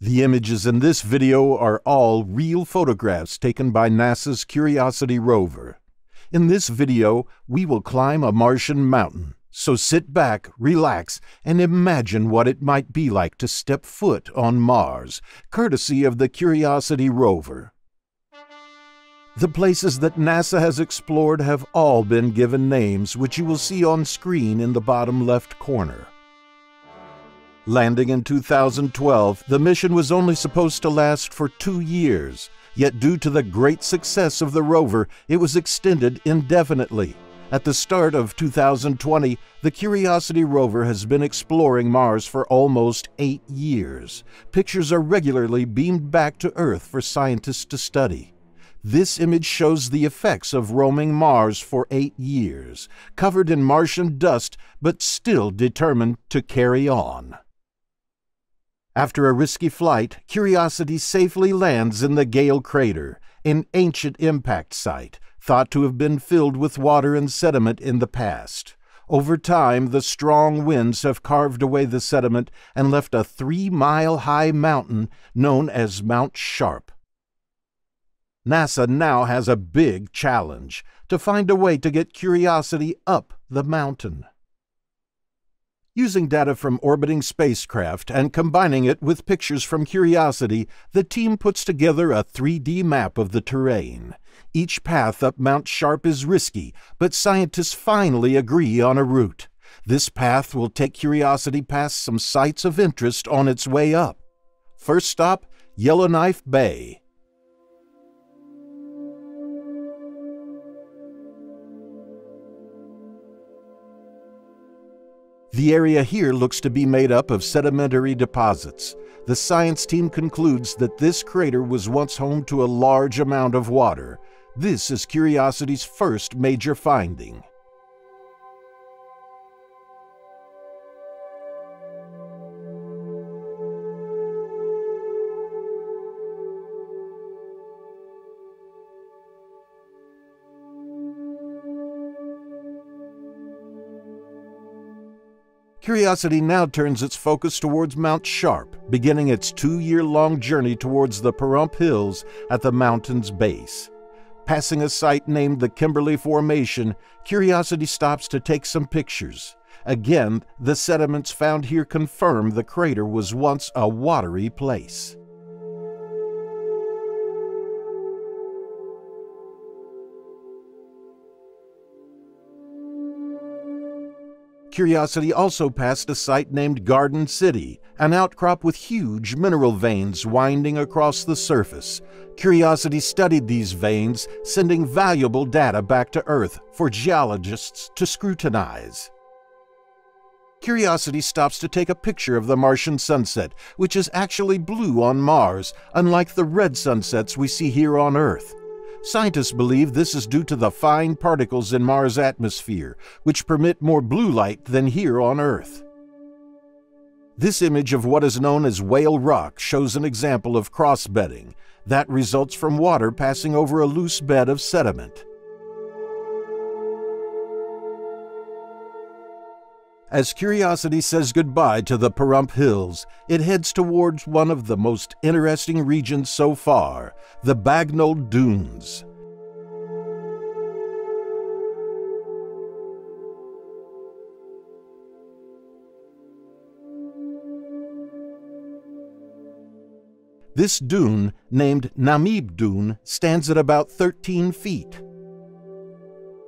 The images in this video are all real photographs taken by NASA's Curiosity rover. In this video, we will climb a Martian mountain, so sit back, relax, and imagine what it might be like to step foot on Mars, courtesy of the Curiosity rover. The places that NASA has explored have all been given names, which you will see on screen in the bottom left corner. Landing in 2012, the mission was only supposed to last for 2 years, yet due to the great success of the rover, it was extended indefinitely. At the start of 2020, the Curiosity rover has been exploring Mars for almost 8 years. Pictures are regularly beamed back to Earth for scientists to study. This image shows the effects of roaming Mars for 8 years, covered in Martian dust, but still determined to carry on. After a risky flight, Curiosity safely lands in the Gale Crater, an ancient impact site, thought to have been filled with water and sediment in the past. Over time, the strong winds have carved away the sediment and left a 3-mile-high mountain known as Mount Sharp. NASA now has a big challenge: to find a way to get Curiosity up the mountain. Using data from orbiting spacecraft and combining it with pictures from Curiosity, the team puts together a 3D map of the terrain. Each path up Mount Sharp is risky, but scientists finally agree on a route. This path will take Curiosity past some sites of interest on its way up. First stop, Yellowknife Bay. The area here looks to be made up of sedimentary deposits. The science team concludes that this crater was once home to a large amount of water. This is Curiosity's first major finding. Curiosity now turns its focus towards Mount Sharp, beginning its 2-year-long journey towards the Pahrump Hills at the mountain's base. Passing a site named the Kimberley Formation, Curiosity stops to take some pictures. Again, the sediments found here confirm the crater was once a watery place. Curiosity also passed a site named Garden City, an outcrop with huge mineral veins winding across the surface. Curiosity studied these veins, sending valuable data back to Earth for geologists to scrutinize. Curiosity stops to take a picture of the Martian sunset, which is actually blue on Mars, unlike the red sunsets we see here on Earth. Scientists believe this is due to the fine particles in Mars' atmosphere, which permit more blue light than here on Earth. This image of what is known as Whale Rock shows an example of cross-bedding. That results from water passing over a loose bed of sediment. As Curiosity says goodbye to the Pahrump Hills, it heads towards one of the most interesting regions so far, the Bagnold Dunes. This dune, named Namib Dune, stands at about 13 feet.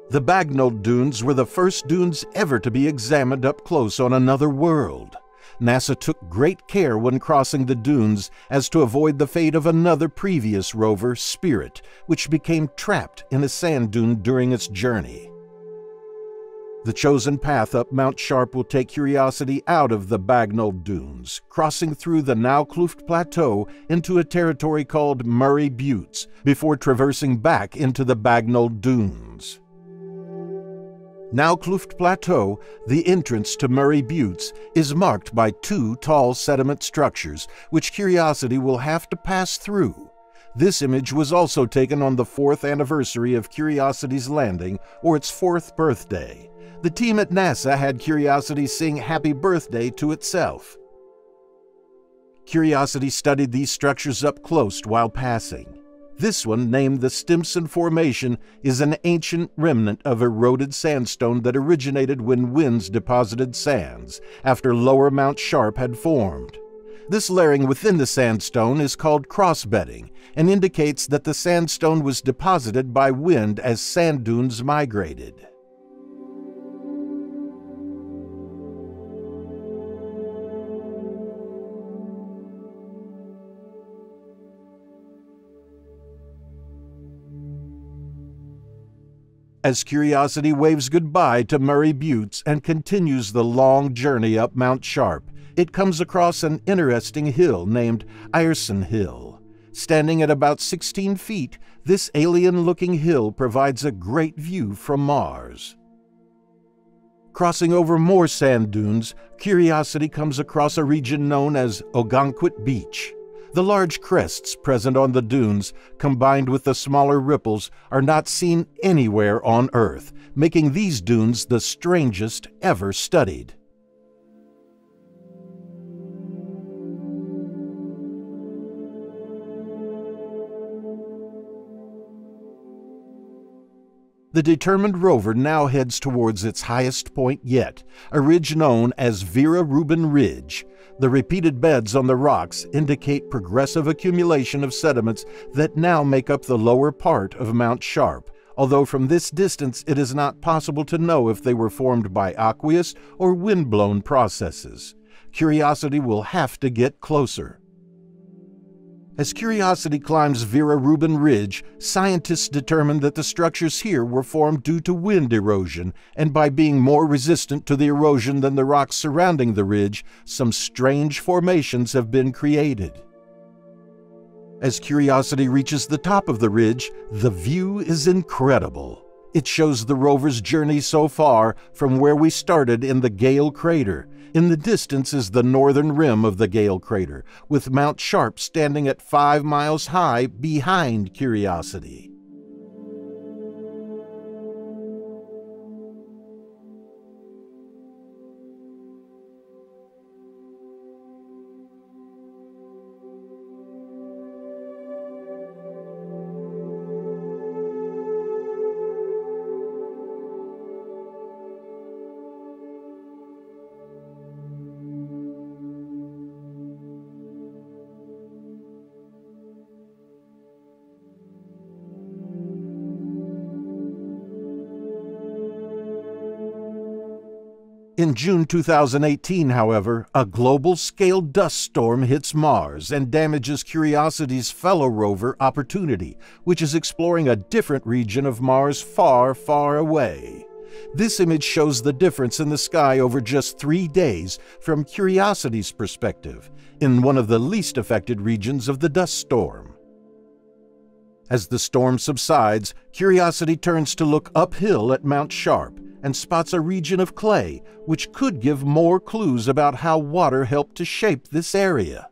The Bagnold Dunes were the first dunes ever to be examined up close on another world. NASA took great care when crossing the dunes as to avoid the fate of another previous rover, Spirit, which became trapped in a sand dune during its journey. The chosen path up Mount Sharp will take Curiosity out of the Bagnold Dunes, crossing through the Naukluft Plateau into a territory called Murray Buttes, before traversing back into the Bagnold Dunes. Naukluft Plateau, the entrance to Murray Buttes, is marked by 2 tall sediment structures, which Curiosity will have to pass through. This image was also taken on the 4th anniversary of Curiosity's landing, or its 4th birthday. The team at NASA had Curiosity sing Happy Birthday to itself. Curiosity studied these structures up close while passing. This one, named the Stimson Formation, is an ancient remnant of eroded sandstone that originated when winds deposited sands after Lower Mount Sharp had formed. This layering within the sandstone is called crossbedding and indicates that the sandstone was deposited by wind as sand dunes migrated. As Curiosity waves goodbye to Murray Buttes and continues the long journey up Mount Sharp, it comes across an interesting hill named Eyerson Hill. Standing at about 16 feet, this alien-looking hill provides a great view from Mars. Crossing over more sand dunes, Curiosity comes across a region known as Ogunquit Beach. The large crests present on the dunes, combined with the smaller ripples, are not seen anywhere on Earth, making these dunes the strangest ever studied. The determined rover now heads towards its highest point yet, a ridge known as Vera Rubin Ridge. The repeated beds on the rocks indicate progressive accumulation of sediments that now make up the lower part of Mount Sharp, although from this distance it is not possible to know if they were formed by aqueous or wind-blown processes. Curiosity will have to get closer. As Curiosity climbs Vera Rubin Ridge, scientists determined that the structures here were formed due to wind erosion, and by being more resistant to the erosion than the rocks surrounding the ridge, some strange formations have been created. As Curiosity reaches the top of the ridge, the view is incredible. It shows the rover's journey so far from where we started in the Gale Crater. In the distance is the northern rim of the Gale Crater, with Mount Sharp standing at 5 miles high behind Curiosity. In June 2018, however, a global-scale dust storm hits Mars and damages Curiosity's fellow rover Opportunity, which is exploring a different region of Mars far, far away. This image shows the difference in the sky over just 3 days from Curiosity's perspective, in one of the least affected regions of the dust storm. As the storm subsides, Curiosity turns to look uphill at Mount Sharp and spots a region of clay, which could give more clues about how water helped to shape this area.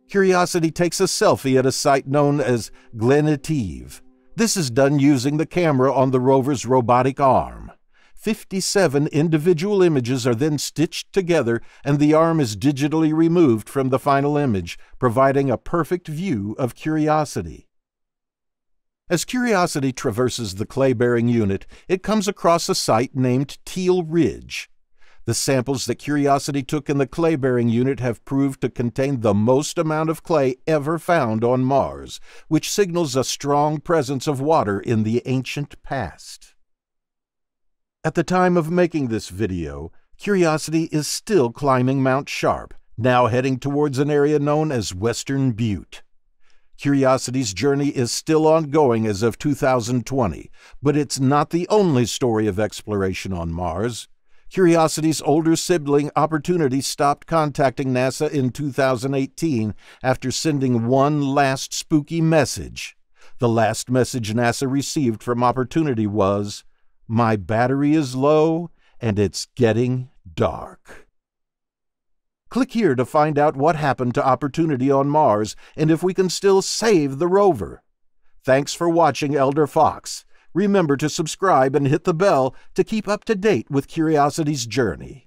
Curiosity takes a selfie at a site known as Glen Etive. This is done using the camera on the rover's robotic arm. 57 individual images are then stitched together, and the arm is digitally removed from the final image, providing a perfect view of Curiosity. As Curiosity traverses the clay-bearing unit, it comes across a site named Teal Ridge. The samples that Curiosity took in the clay-bearing unit have proved to contain the most amount of clay ever found on Mars, which signals a strong presence of water in the ancient past. At the time of making this video, Curiosity is still climbing Mount Sharp, now heading towards an area known as Western Butte. Curiosity's journey is still ongoing as of 2020, but it's not the only story of exploration on Mars. Curiosity's older sibling Opportunity stopped contacting NASA in 2018 after sending one last spooky message. The last message NASA received from Opportunity was, "My battery is low and it's getting dark." Click here to find out what happened to Opportunity on Mars and if we can still save the rover. Thanks for watching, Elder Fox. Remember to subscribe and hit the bell to keep up to date with Curiosity's journey.